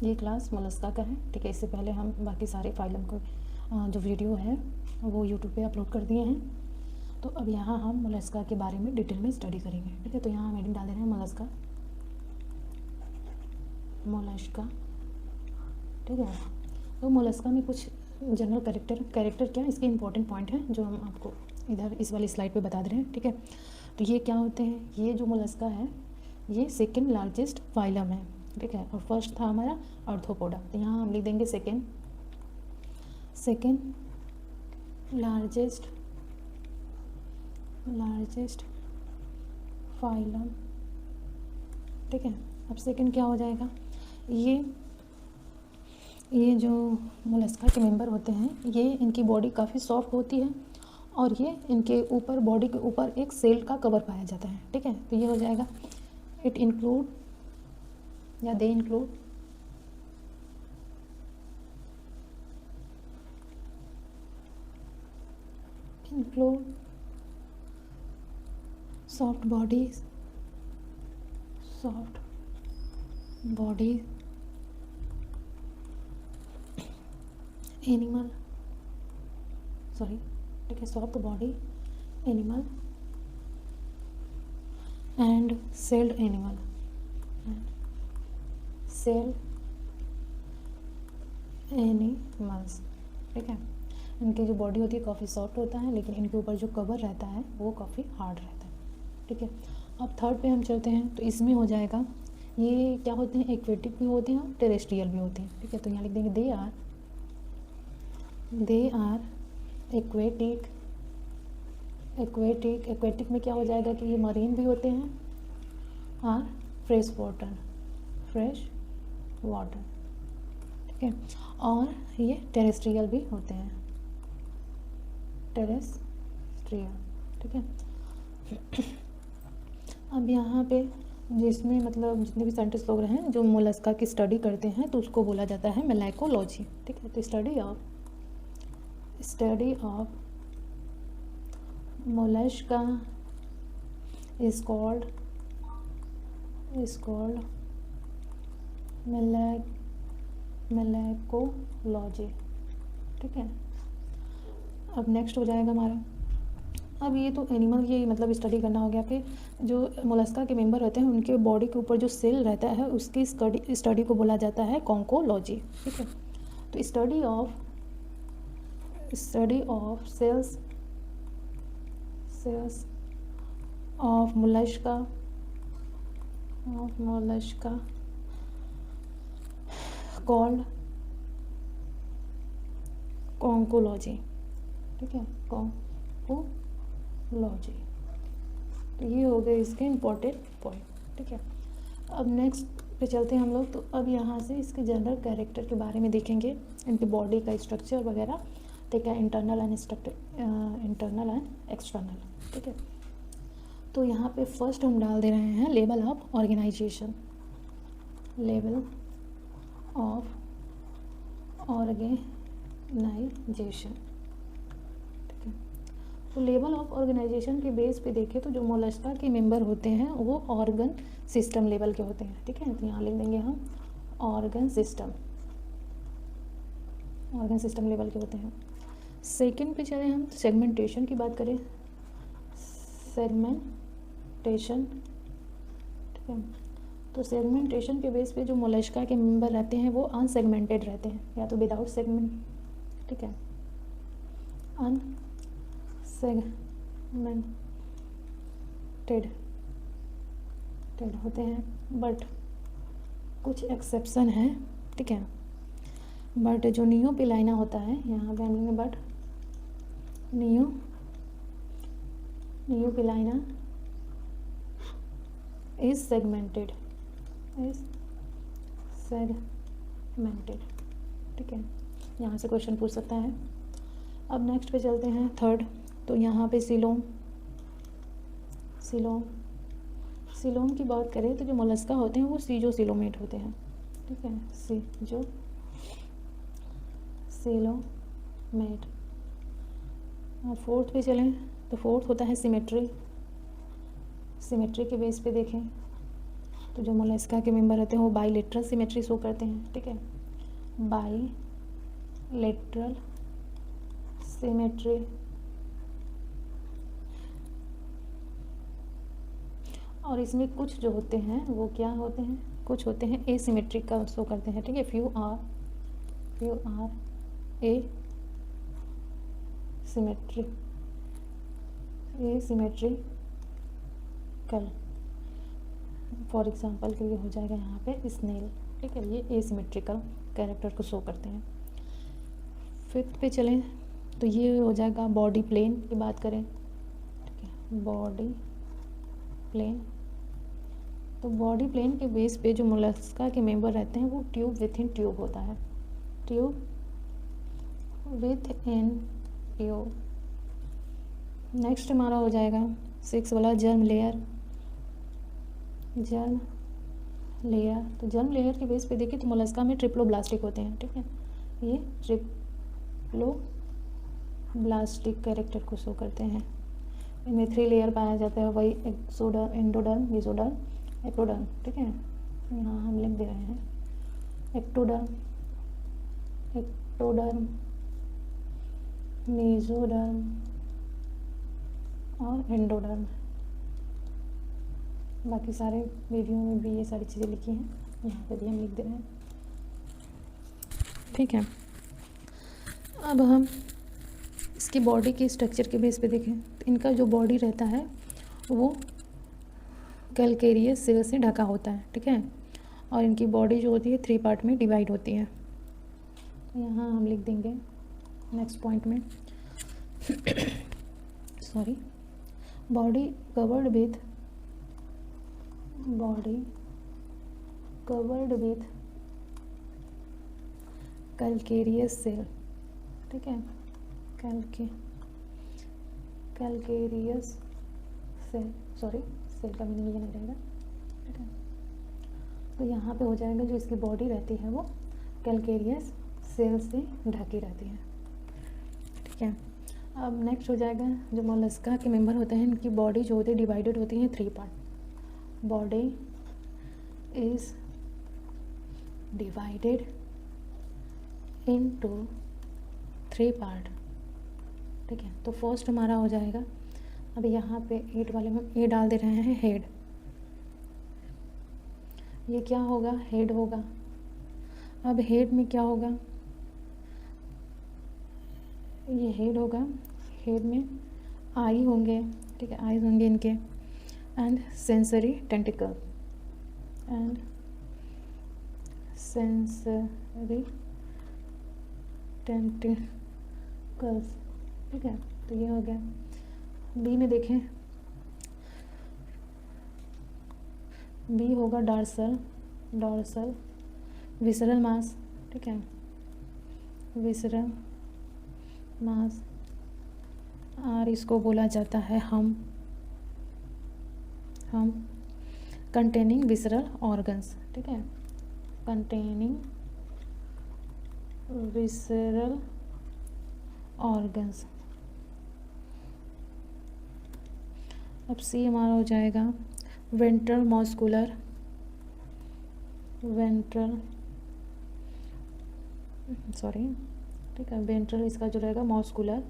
ये class Mollusca का है, ठीक है। इससे पहले हम बाकी सारे फाइलम को जो वीडियो है वो यूट्यूब पे अपलोड कर दिए हैं। तो अब यहाँ हम मोलस्का के बारे में डिटेल में स्टडी करेंगे, ठीक है। तो यहाँ हम हेडिंग डाल दे रहे हैं मोलस्का, ठीक है। तो मोलस्का में कुछ जनरल कैरेक्टर क्या इसके इंपॉर्टेंट पॉइंट हैं जो हम आपको इधर इस वाली स्लाइड पे बता दे रहे हैं, ठीक है। तो ये क्या होते हैं, ये जो मोलस्का है ये सेकेंड लार्जेस्ट फाइलम है, ठीक है। और फर्स्ट था हमारा आर्थ्रोपोडा, तो यहाँ हम लिख देंगे सेकेंड लार्जेस्ट फाइलम, ठीक है। अब सेकेंड क्या हो जाएगा, ये जो मोलस्का के मेंबर होते हैं ये इनकी बॉडी काफ़ी सॉफ्ट होती है और ये इनके ऊपर बॉडी के ऊपर एक सेल का कवर पाया जाता है, ठीक है। तो ये हो जाएगा इट इंक्लूड या they include soft body animal, ठीक है, soft body animal and sailed animals, ठीक है। इनकी जो बॉडी होती है काफ़ी सॉफ्ट होता है, लेकिन इनके ऊपर जो कवर रहता है वो काफ़ी हार्ड रहता है, ठीक है। अब थर्ड पे हम चलते हैं, तो इसमें हो जाएगा ये क्या होते हैं, एक्वेटिक भी होते हैं और टेरेस्ट्रियल भी होते हैं, ठीक है। तो यहाँ लिख देंगे दे आर एक्वेटिक में क्या हो जाएगा कि ये मरीन भी होते हैं और फ्रेश वाटर, ठीक है। और ये टेरेस्ट्रियल भी होते हैं, ठीक है। अब यहाँ पे जिसमें मतलब जितने भी साइंटिस्ट लोग हैं जो मोलस्का की स्टडी करते हैं तो उसको बोला जाता है मेलाइकोलॉजी, ठीक है। तो study of mollusca is called malacology, ठीक है। अब नेक्स्ट हो जाएगा हमारा, अब ये तो एनिमल की मतलब स्टडी करना हो गया कि जो मोलस्का के मेंबर रहते हैं उनके बॉडी के ऊपर जो सेल रहता है उसकी स्टडी को बोला जाता है कॉन्कोलॉजी, ठीक है। तो study of shells of mollusca called conchology, ठीक है, कॉन्कोलॉजी। तो ये हो गए इसके इम्पोर्टेंट पॉइंट, ठीक है। अब नेक्स्ट पे चलते हैं हम लोग, तो अब यहाँ से इसके जनरल कैरेक्टर के बारे में देखेंगे, इनकी बॉडी का स्ट्रक्चर वगैरह, ठीक है, इंटरनल एंड एक्सटर्नल, ठीक है। तो यहाँ पे फर्स्ट हम डाल दे रहे हैं लेवल ऑफ ऑर्गेनाइजेशन, ठीक है। तो लेवल ऑफ ऑर्गेनाइजेशन के बेस पे देखें तो जो मोलस्का के मेंबर होते हैं वो ऑर्गन सिस्टम लेवल के होते हैं, ठीक है। तो यहाँ लिख देंगे हम ऑर्गन सिस्टम लेवल के होते हैं। सेकंड पे चले हम, सेगमेंटेशन की बात करें, ठीक है। तो सेगमेंटेशन के बेस पे जो मोलस्का के मेंबर रहते हैं वो अनसेगमेंटेड रहते हैं या तो विदाउट सेगमेंट, ठीक है, अनसेगमेंटेड होते हैं, बट कुछ एक्सेप्शन है, ठीक है। बट जो नियोपिलाइना होता है, यहाँ पे हम लेंगे बट नियोपिलाइना इज सेगमेंटेड, ठीक है। यहाँ से क्वेश्चन पूछ सकता है। अब नेक्स्ट पे चलते हैं थर्ड, तो यहाँ पे सिलोम की बात करें तो जो मोलस्का होते हैं वो सीजोसिलोमेट होते हैं, ठीक है, सीजोसिलोमेट। और फोर्थ पे चलें तो फोर्थ होता है सिमेट्री के बेस पे देखें तो जो मोलस्का के मेंबर रहते हैं वो बाईलेटरल सिमेट्री शो करते हैं, ठीक है, बाईलेटरल सिमेट्री। और इसमें कुछ जो होते हैं वो क्या होते हैं, कुछ होते हैं एसिमेट्रिकल शो करते हैं, ठीक है, few are asymmetrical. For example के लिए हो जाएगा यहाँ पे स्नेल, ठीक है, ये एसिमेट्रिकल कैरेक्टर को शो करते हैं। फिफ्थ पे चलें तो ये हो जाएगा बॉडी प्लेन की बात करें, ठीक है, बॉडी प्लेन। तो बॉडी प्लेन के बेस पे जो मोलस्का के मेंबर रहते हैं वो ट्यूब विथ इन ट्यूब होता है, tube with in tube. Next हमारा हो जाएगा 6 वाला जर्म लेयर। तो जर्म लेयर के बेस पे देखिए तो मोलस्का में ट्रिप्लोब्लास्टिक होते हैं, ठीक है, ये ट्रिप्लोब्लास्टिक कैरेक्टर को शो करते हैं। इनमें 3 लेयर पाया जाता है, वही एक्सोडर्म, एंडोडर्म, मेसोडर्म, एक्टोडर्म, ठीक है, यहाँ हम लिख दे रहे हैं एक्टोडर्म, मेसोडर्म और एंडोडर्म। बाकी सारे वीडियो में भी ये सारी चीज़ें लिखी हैं, यहाँ पे भी हम लिख दे रहे हैं, ठीक है। अब हम इसकी बॉडी के स्ट्रक्चर के बेस पे देखें तो इनका जो बॉडी रहता है वो कैलकेरियस सेल से ढका होता है, ठीक है, और इनकी बॉडी जो होती है 3 पार्ट में डिवाइड होती है। तो यहाँ हम लिख देंगे नेक्स्ट पॉइंट में sorry, body covered with calcareous shell, ठीक है, कैलकेरियस सेल, सॉरी सेल का मीनिंग ये नहीं रहेगा, ठीक है। तो यहाँ पे हो जाएगा जो इसकी बॉडी रहती है वो कैलकेरियस सेल से ढकी रहती है, ठीक है। अब नेक्स्ट हो जाएगा जो मोलस्का के मेंबर होते हैं इनकी बॉडी जो होती है डिवाइडेड होती है 3 part. Body is divided into 3 part, ठीक है। तो फर्स्ट हमारा हो जाएगा, अब यहाँ पे 8 वाले में ए डाल दे रहे हैं हेड, ये क्या होगा, हेड होगा। अब हेड में क्या होगा, ये हेड होगा, हेड में आई होंगे, ठीक है, आईज होंगे इनके, एंड सेंसरी टेंटिकल, ठीक है। तो ये हो गया। बी में देखें, बी होगा डॉर्सल विसरल मास, ठीक है, विसरल मास, और इसको बोला जाता है हम कंटेनिंग विसरल ऑर्गन्स, ठीक है, कंटेनिंग विसरल ऑर्गन्स। अब सी हमारा हो जाएगा वेंट्रल मस्कुलर, ठीक है, वेंट्रल इसका जो रहेगा मस्कुलर,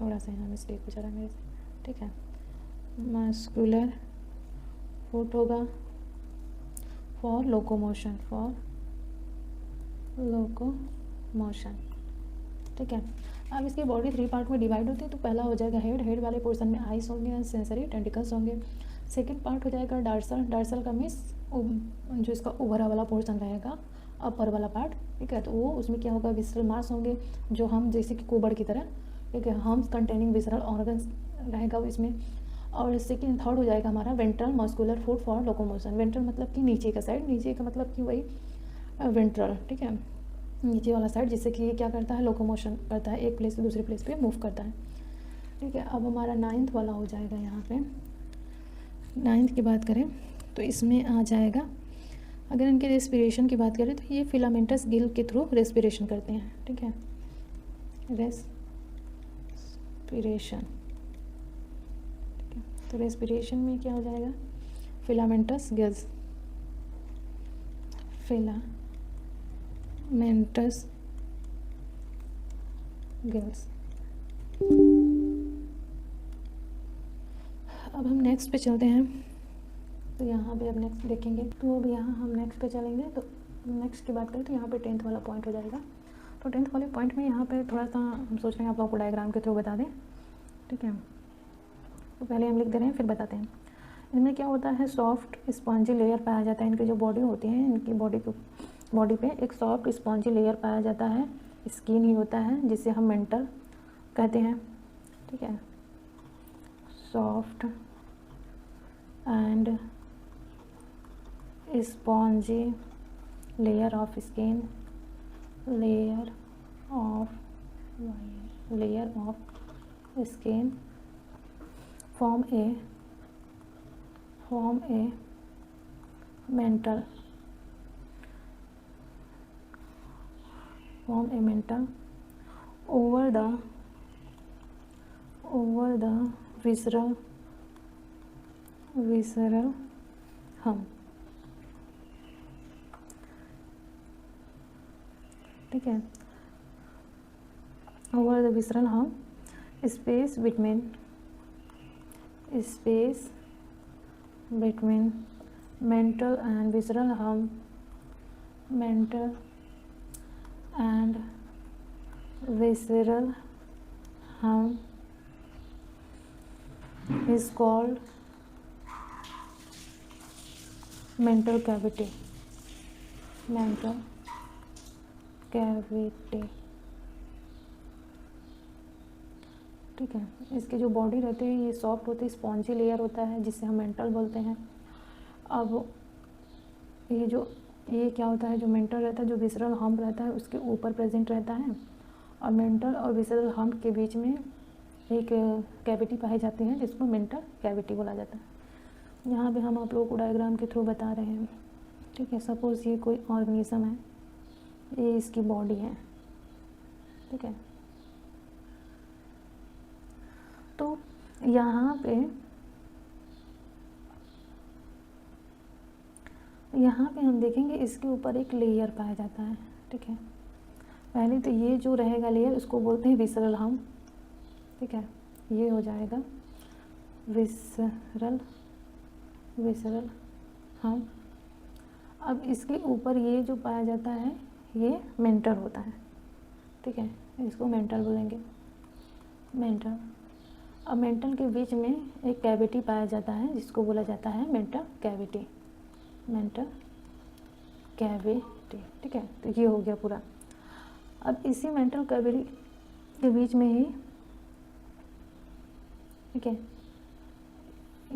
थोड़ा सा यहाँ मिस्टेक हो जा रहा है मेरे से, ठीक है, मस्कुलर फुट होगा फॉर लोकोमोशन, ठीक है। अब इसकी बॉडी 3 पार्ट में डिवाइड होती है, तो पहला हो जाएगा हेड वाले पोर्शन में आइस होंगे, सेंसरी टेंटिकल्स होंगे। सेकंड पार्ट हो जाएगा डार्सल का मीन्स जो इसका ऊपरा वाला पोर्शन रहेगा, अपर वाला पार्ट, ठीक है, तो वो उसमें क्या होगा, विसरल मास होंगे, जो हम जैसे कि कोबड़ की तरह, ठीक है, हम कंटेनिंग विसरल ऑर्गन्स रहेगा वो इसमें। और थर्ड हो जाएगा हमारा ventral muscular food for locomotion. Ventral मतलब कि नीचे का साइड, नीचे का मतलब कि वही वेंट्रल, ठीक है, नीचे वाला साइड, जिससे कि ये क्या करता है, लोकोमोशन करता है, एक प्लेस से दूसरे प्लेस पे मूव करता है, ठीक है। अब हमारा 9th वाला हो जाएगा, यहाँ पे 9th की बात करें तो इसमें आ जाएगा, अगर इनके रेस्पिरेशन की बात करें तो ये फिलामेंटस गिल के थ्रू रेस्पिरेशन करते हैं, ठीक है, रेस्पिरेशन, ठीक है। तो रेस्पिरेशन में क्या हो जाएगा, फिलामेंटस गिल्स, फिलामेंटस गिल्स। अब हम नेक्स्ट पे चलते हैं। तो यहाँ पे अब नेक्स्ट देखेंगे, तो अब यहाँ हम नेक्स्ट पे चलेंगे। तो नेक्स्ट की बात करें तो यहाँ पे 10th वाला पॉइंट हो जाएगा। तो 10th वाले पॉइंट में यहाँ पे थोड़ा सा हम सोच रहे हैं आप लोगों को डायग्राम के थ्रू बता दें, ठीक है। तो पहले हम लिख दे रहे हैं फिर बताते हैं। इनमें क्या होता है, सॉफ्ट स्पॉन्जी लेयर पाया जाता है। इनकी जो बॉडी होती है, इनकी बॉडी पे एक सॉफ्ट स्पॉन्जी लेयर पाया जाता है, स्किन ही होता है, जिसे हम मेंटल कहते हैं, ठीक है। Soft and spongy layer of skin, layer of skin form a mental over the visceral hum, ठीक है। over the visceral hum, space between mental and visceral hum, is called mental cavity, ठीक है। इसकी जो बॉडी रहती है ये soft होती है, स्पॉन्जी लेयर होता है, जिसे हम मेंटल बोलते हैं। अब ये क्या होता है, जो मेंटल रहता है, जो विसरल हम्प रहता है उसके ऊपर प्रेजेंट रहता है, और मेंटल और विसरल हम्प के बीच में एक कैविटी पाई जाती है, जिसको मेंटल कैविटी बोला जाता है। यहाँ पे हम आप लोगों को डायग्राम के थ्रू बता रहे हैं, ठीक है। सपोज़ ये कोई ऑर्गेनिज्म है, ये इसकी बॉडी है, ठीक है। तो यहाँ पे हम देखेंगे इसके ऊपर एक लेयर पाया जाता है, ठीक है। पहले तो ये जो रहेगा लेयर उसको बोलते हैं विसरल हम्प, ठीक है। ये हो जाएगा विसरल हम्प। अब इसके ऊपर ये जो पाया जाता है ये मेंटल होता है, ठीक है। इसको मेंटल बोलेंगे, मेंटल। अब मेंटल के बीच में एक कैविटी पाया जाता है, जिसको बोला जाता है मेंटल कैविटी, ठीक है। तो ये हो गया पूरा। अब इसी मेंटल कैविटी के बीच में ही, ठीक है,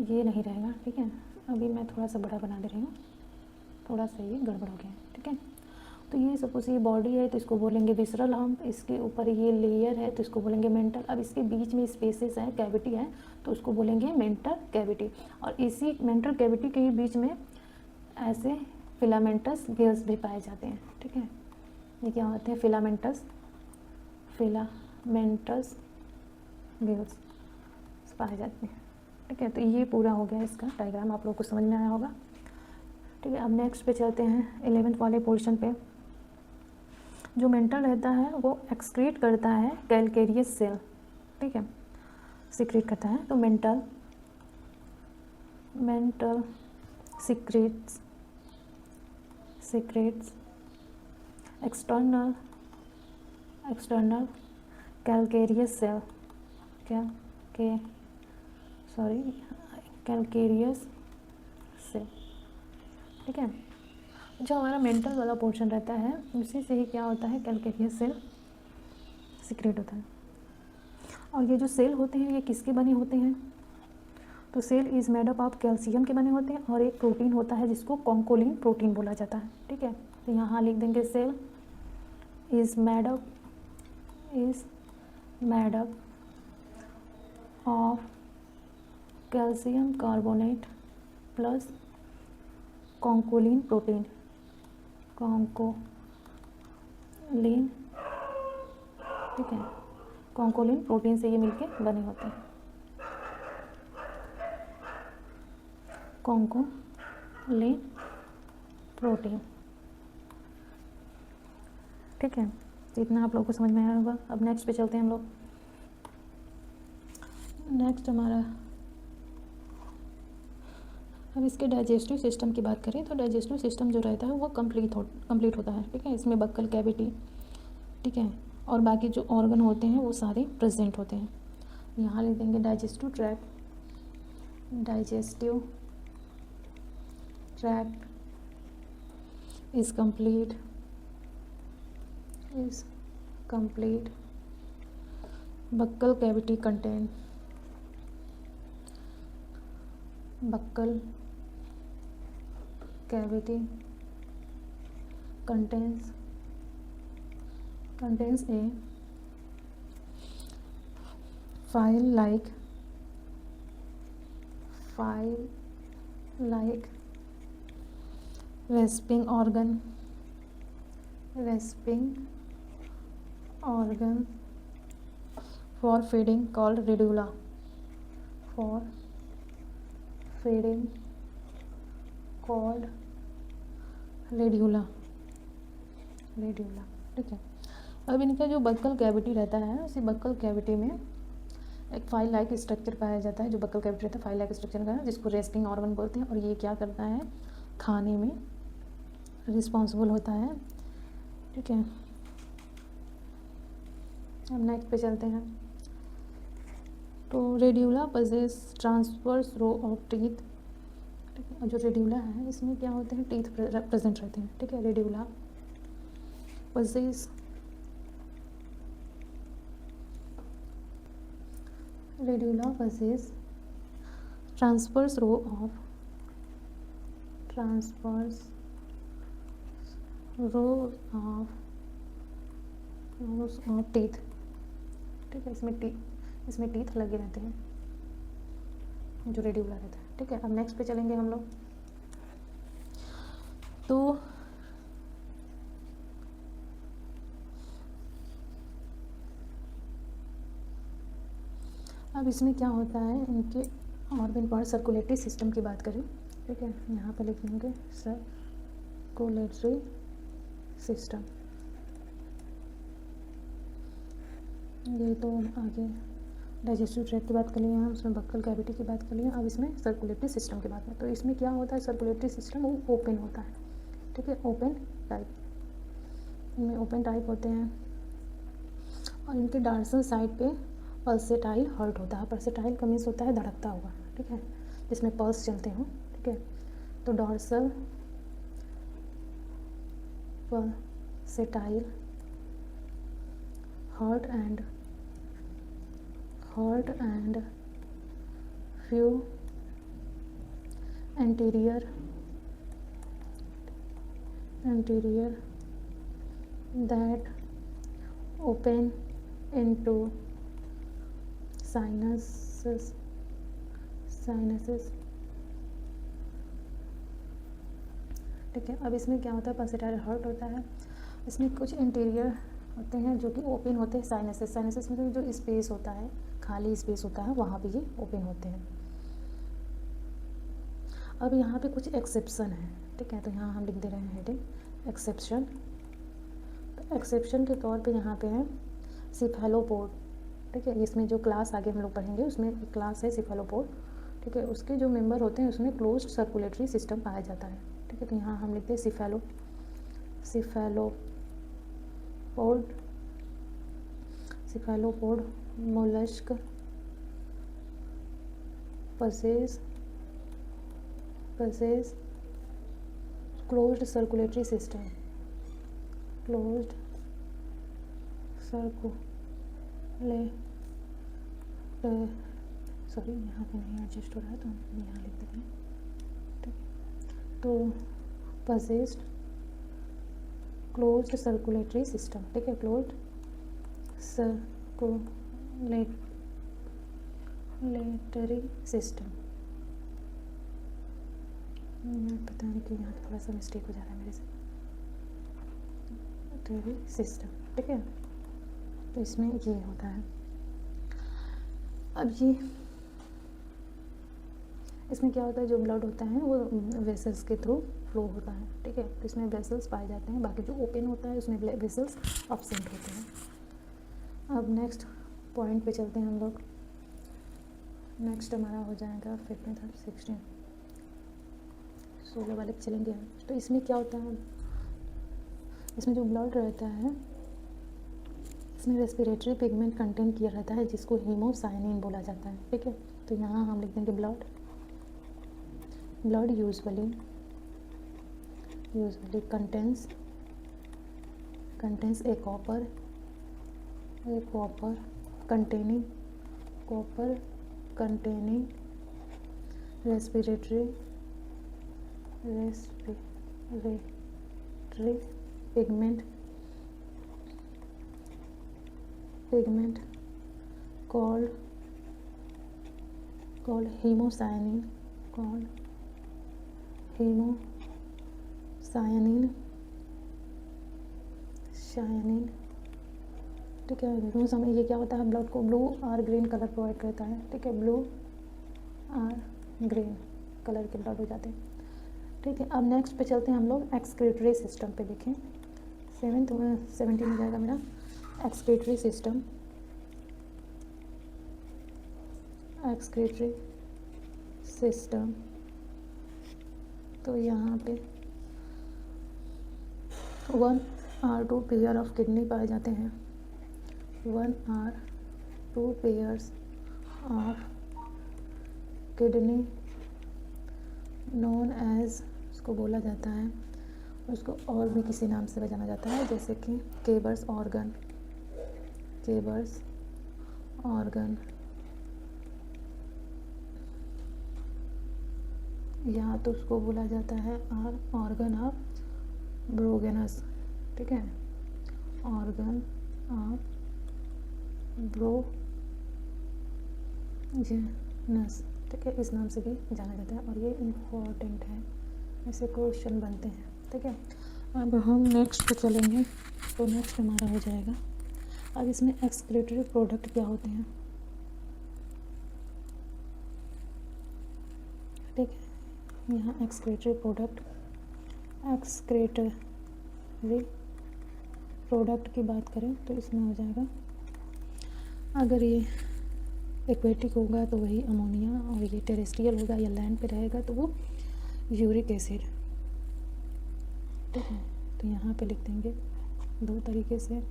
ये नहीं रहेगा, ठीक है। अभी मैं थोड़ा सा बड़ा बना दे रही हूँ, थोड़ा सा ये गड़बड़ हो गया है, ठीक है। तो ये सपोज ये बॉडी है तो इसको बोलेंगे विसरल हम्प, इसके ऊपर ये लेयर है तो इसको बोलेंगे मेंटल। अब इसके बीच में स्पेसेस है, कैविटी है, तो उसको बोलेंगे मेंटल कैविटी। और इसी मेंटल कैविटी के ही बीच में ऐसे फिलामेंटस गिल्स भी पाए जाते हैं, ठीक है। ये क्या होते हैं, फिलामेंटस गिल्स पाए जाते हैं, ठीक है। तो ये पूरा हो गया इसका डायग्राम, आप लोगों को समझ में आया होगा, ठीक है। अब नेक्स्ट पे चलते हैं 11th वाले पोर्शन पे। जो मेंटल रहता है वो एक्सक्रीट करता है कैलकेरियस सेल, ठीक है, सिक्रीट करता है। तो mantle secretes external calcareous shell, calcareous shell, ठीक है। जो हमारा मेंटल वाला पोर्शन रहता है उसी से ही क्या होता है, कैलकेरियस सेल सिक्रेट होता है। और ये जो सेल होते हैं ये किसके बने होते हैं, तो shell is made up of calcium के बने होते हैं, और एक प्रोटीन होता है जिसको कॉन्कोलिन प्रोटीन बोला जाता है, ठीक है। तो यहाँ लिख देंगे shell is made up of calcium carbonate plus conchiolin protein, ठीक है। कॉन्कोलिन प्रोटीन से ये मिलके बने होते हैं। कॉन्कोलिन प्रोटीन। ठीक है, तो इतना आप लोगों को समझ में आया होगा। अब नेक्स्ट पे चलते हैं हम लोग। नेक्स्ट हमारा, अब इसके डाइजेस्टिव सिस्टम की बात करें तो डाइजेस्टिव सिस्टम जो रहता है वो कंप्लीट होता है। ठीक है, इसमें बक्कल कैविटी, ठीक है, और बाकी जो ऑर्गन होते हैं वो सारे प्रेजेंट होते हैं। यहाँ लिख देंगे digestive tract is complete buccal cavity contain buccal cavity contains a file-like rasping organ for feeding called radula. ठीक है, अब इनका जो बक्कल कैविटी रहता है, उसी बक्कल कैविटी में एक फाइल लाइक स्ट्रक्चर पाया जाता है। जो बक्कल कैविटी रहता है फाइल लाइक स्ट्रक्चर का है, जिसको रेस्टिंग ऑर्गन बोलते हैं, और ये क्या करता है, खाने में रिस्पॉन्सिबल होता है। ठीक है, अब नेक्स्ट पे चलते हैं। तो radula possesses transverse row of teeth. ठीक है, जो रेड्यूला है इसमें क्या होते हैं, टीथ प्रेजेंट रहते हैं। ठीक है, radula possess transverse row of teeth। ठीक है, इसमें टीथ लगे रहते हैं, जो रेडिकुला रहता है। ठीक है, अब नेक्स्ट पे चलेंगे हम लोग। तो अब इसमें क्या होता है, इनके ऑर्गन पार्ट सर्कुलेटरी सिस्टम की बात करें। ठीक है, यहाँ पर लिखेंगे सर्कुलेटरी सिस्टम। ये तो आगे डाइजेस्टिव ट्रैक्ट की बात कर लिए हैं, उसमें बक्कल कैविटी की बात कर लिए। अब इसमें सर्कुलेटरी सिस्टम की बात करें तो इसमें क्या होता है, सर्कुलेटरी सिस्टम वो ओपन होता है। ठीक है, ओपन टाइप, इनमें ओपन टाइप होते हैं, और इनके डार्सल साइड पे पल्सेटाइल हर्ट होता है। पल्सेटाइल का मीन्स होता है धड़कता हुआ। ठीक है, जिसमें पल्स चलते हों। ठीक है, तो dorsal pulsatile heart and few anterior that open into sinuses। ठीक है, अब इसमें क्या होता है, पल्सेटाइल हर्ट होता है, इसमें कुछ इंटीरियर होते हैं जो कि ओपन होते हैं साइनसेस में जो स्पेस होता है, खाली स्पेस होता है, वहाँ पे ये ओपन होते हैं। अब यहाँ पे कुछ एक्सेप्शन है। ठीक है, तो यहाँ हम लिख दे रहे हैं हेडिंग एक्सेप्शन। तो एक्सेप्शन के तौर पे यहाँ पे है सिफेलोपोड। ठीक है, इसमें जो क्लास आगे हम लोग पढ़ेंगे उसमें एक क्लास है सिफेलोपोड। ठीक है, उसके जो मेंबर होते हैं उसमें क्लोज्ड सर्कुलेटरी सिस्टम पाया जाता है। ठीक है, तो यहाँ हम लिखते हैं cephalopod mollusc possess closed circulatory system। Sorry, यहाँ पे नहीं एडजस्ट हो रहा है तो हम यहाँ लिख देते हैं। ठीक है, तो possessed closed circulatory system। ठीक है, closed circulatory system। पता नहीं क्यों यहाँ थोड़ा सा मिस्टेक हो जा रहा है मेरे से। सिस्टम। ठीक है, तो इसमें ये होता है। अब ये इसमें क्या होता है, जो ब्लड होता है वो वेसल्स के थ्रू फ्लो होता है, ठीक है। तो इसमें वेसल्स पाए जाते हैं, बाकी जो ओपन होता है उसमें वेसल्स एब्सेंट होते हैं। अब नेक्स्ट पॉइंट पे चलते हैं हम लोग। नेक्स्ट हमारा हो जाएगा 15 और 16, 16 वाले पे चलेंगे हम। तो इसमें क्या होता है, इसमें जो ब्लड रहता है इसमें रेस्पिरेटरी पिगमेंट कंटेंट किया रहता है, जिसको हीमोसाइनिन बोला जाता है, ठीक है। तो यहाँ हम लिख देंगे blood usually contains a copper containing respiratory pigment called hemocyanin, ठीक है। ये क्या होता है, ब्लड को ब्लू और ग्रीन कलर प्रोवाइड करता है, ठीक है। ब्लू और ग्रीन कलर के ब्लड हो जाते हैं, ठीक है। अब नेक्स्ट पे चलते हैं हम लोग एक्सक्रीटरी सिस्टम पे। देखें 17 हो जाएगा मेरा एक्सक्रीटरी सिस्टम। तो यहाँ पे 1 or 2 पेयर ऑफ किडनी पाए जाते हैं, 1 or 2 pairs of kidney known as, उसको बोला जाता है, उसको और भी किसी नाम से जाना जाता है, जैसे कि केबर्स ऑर्गन, या तो उसको बोला जाता है ऑर्गन ऑफ ब्रोगेनस, ठीक है, ऑर्गन ऑफ ब्रोगेनस, ठीक है, इस नाम से भी जाना जाता है। और ये इम्पोर्टेंट है, ऐसे क्वेश्चन बनते हैं, ठीक है। अब हम नेक्स्ट पे चलेंगे। तो नेक्स्ट हमारा हो जाएगा, अब इसमें एक्सक्रीटरी प्रोडक्ट क्या होते हैं, ठीक है। यहाँ एक्सक्रीटरी प्रोडक्ट की बात करें तो इसमें हो जाएगा, अगर ये एक्वेटिक होगा तो वही अमोनिया, और ये टेरेस्ट्रियल होगा या लैंड पे रहेगा तो वो यूरिक एसिड, ठीक है। तो यहाँ पे लिख देंगे 2 तरीके से।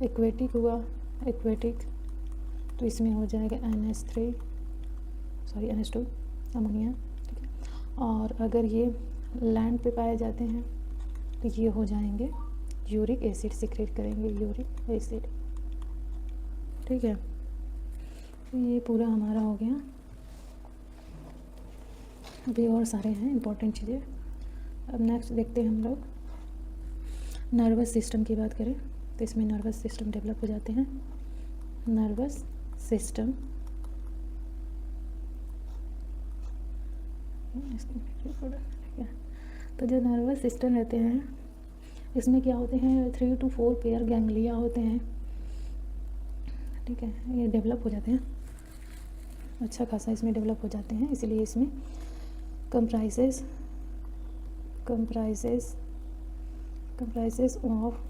एक्वेटिक हुआ, तो इसमें हो जाएगा NH2 अमोनिया, ठीक है। और अगर ये लैंड पे पाए जाते हैं तो ये हो जाएंगे यूरिक एसिड, सिक्रेट करेंगे यूरिक एसिड, ठीक है। तो ये पूरा हमारा हो गया। अभी और सारे हैं इंपॉर्टेंट चीज़ें। अब नेक्स्ट देखते हैं हम लोग नर्वस सिस्टम की बात करें तो इसमें नर्वस सिस्टम डेवलप हो जाते हैं। नर्वस सिस्टम तो जो नर्वस सिस्टम रहते हैं इसमें क्या होते हैं, 3 to 4 पेयर गैंग्लिया होते हैं, ठीक है। ये डेवलप हो जाते हैं, अच्छा खासा इसमें डेवलप हो जाते हैं, इसलिए इसमें comprises of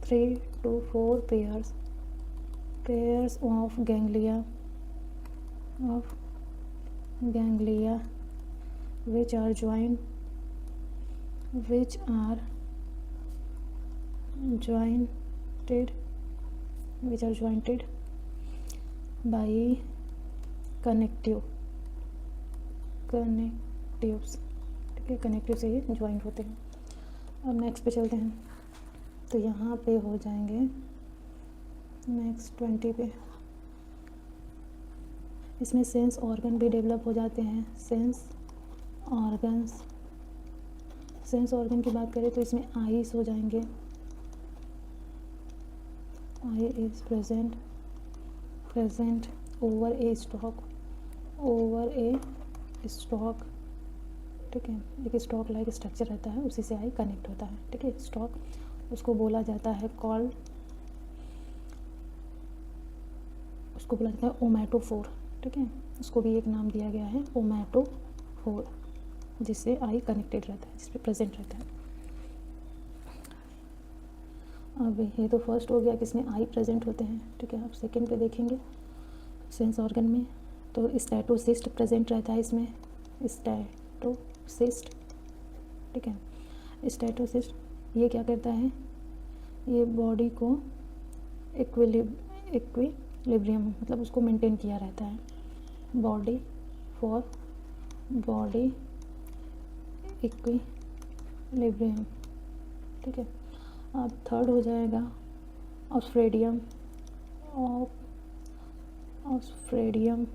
3 to 4 pairs of ganglia which are jointed by connectives, ठीक है। कनेक्टिव से ये ज्वाइंट होते हैं। अब नेक्स्ट पे चलते हैं, तो यहाँ पे हो जाएंगे नेक्स्ट 20 पे। इसमें सेंस ऑर्गन भी डेवलप हो जाते हैं। सेंस ऑर्गन की बात करें तो इसमें आईज हो जाएंगे, eye is present over a stalk, ठीक है। एक स्टॉक लाइक स्ट्रक्चर रहता है, उसी से आई कनेक्ट होता है, ठीक है। स्टॉक उसको बोला जाता है ओमैटोफोर, ठीक है। उसको भी एक नाम दिया गया है ओमैटोफोर। 4, जिससे आई कनेक्टेड रहता है, जिस पे प्रेजेंट रहता है। अब ये तो फर्स्ट हो गया कि इसमें आई प्रेजेंट होते हैं, ठीक है। अब सेकंड पे देखेंगे सेंस ऑर्गन में, तो स्टैटोसिस्ट प्रेजेंट रहता है इसमें, स्टैटोसिस्ट, ठीक है। स्टैटोसिस्ट ये क्या करता है, ये बॉडी को इक्विलिब्रियम मतलब उसको मेंटेन किया रहता है, बॉडी इक्विलिब्रियम, ठीक है। अब थर्ड हो जाएगा ऑस्ट्रेडियम, ऑस्ट्रेडियम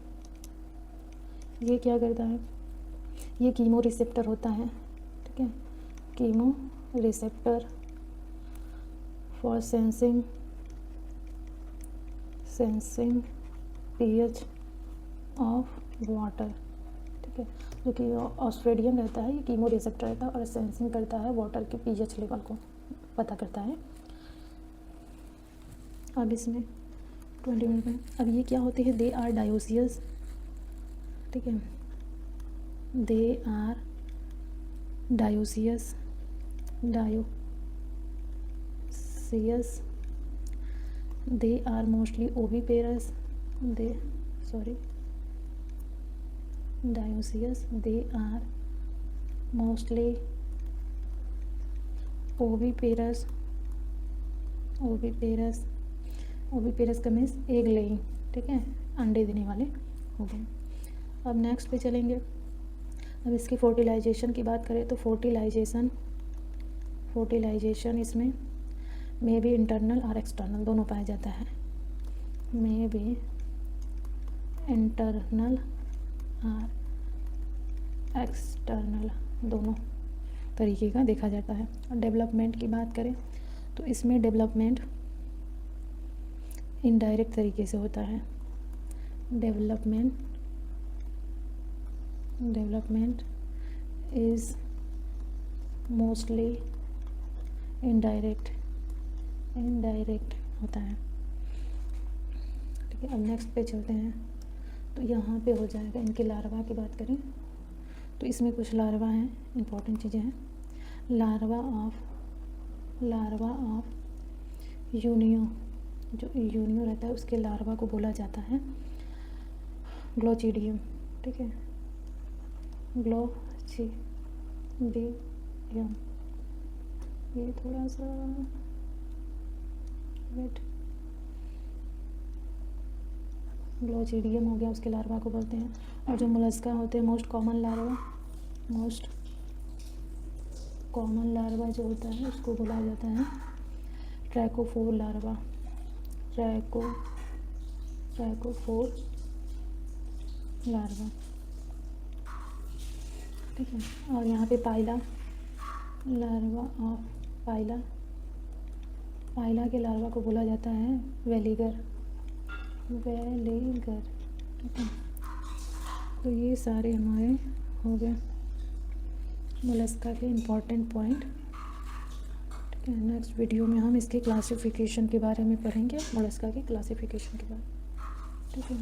ये क्या करता है, ये कीमो रिसेप्टर होता है, ठीक है। Chemo receptor for sensing pH of water, ठीक है। जो कि ऑस्ट्रेडियम रहता है, ये कीमो रिसेप्टर रहता है और सेंसिंग करता है वाटर के pH लेवल को पता करता है। अब इसमें 20 मिनट में, अब ये क्या होते हैं, दे आर डायोसियस, ठीक है। They are dioecious they are mostly oviparous, dioecious they are mostly oviparous का मीन्स एग लेइंग, ठीक है, अंडे देने वाले हो गए। अब नेक्स्ट पे चलेंगे। अब इसकी फर्टिलाइजेशन की बात करें तो फर्टिलाइजेशन इसमें मे बी इंटरनल और एक्सटर्नल दोनों पाया जाता है, मे बी इंटरनल और एक्सटर्नल दोनों तरीके का देखा जाता है। और डेवलपमेंट की बात करें तो इसमें डेवलपमेंट इनडायरेक्ट तरीके से होता है, डेवलपमेंट इज़ मोस्टली इनडायरेक्ट होता है, ठीक है। अब नेक्स्ट पे चलते हैं, तो यहाँ पे हो जाएगा इनके लार्वा की बात करें तो इसमें कुछ लार्वा हैं, इंपॉर्टेंट चीज़ें हैं। लार्वा ऑफ यूनियो, जो यूनियो रहता है उसके लार्वा को बोला जाता है ग्लोचिडियम, ठीक है, ग्लोचिडियम। ये थोड़ा सा वेट, ग्लोचिडियम हो गया, उसके लार्वा को बोलते हैं। और जो मोलस्का होते हैं मोस्ट कॉमन लार्वा जो होता है उसको बोला जाता है ट्रैकोफोर लार्वा, ठीक है। और यहाँ पे लार्वा ऑफ पाइला के लार्वा को बोला जाता है वेलिगर, ठीक है। तो ये सारे हमारे हो गए मोलस्का के इम्पॉर्टेंट पॉइंट, ठीक है। नेक्स्ट वीडियो में हम इसके क्लासिफिकेशन के बारे में पढ़ेंगे, मोलस्का की क्लासिफिकेशन के बारे में, ठीक है।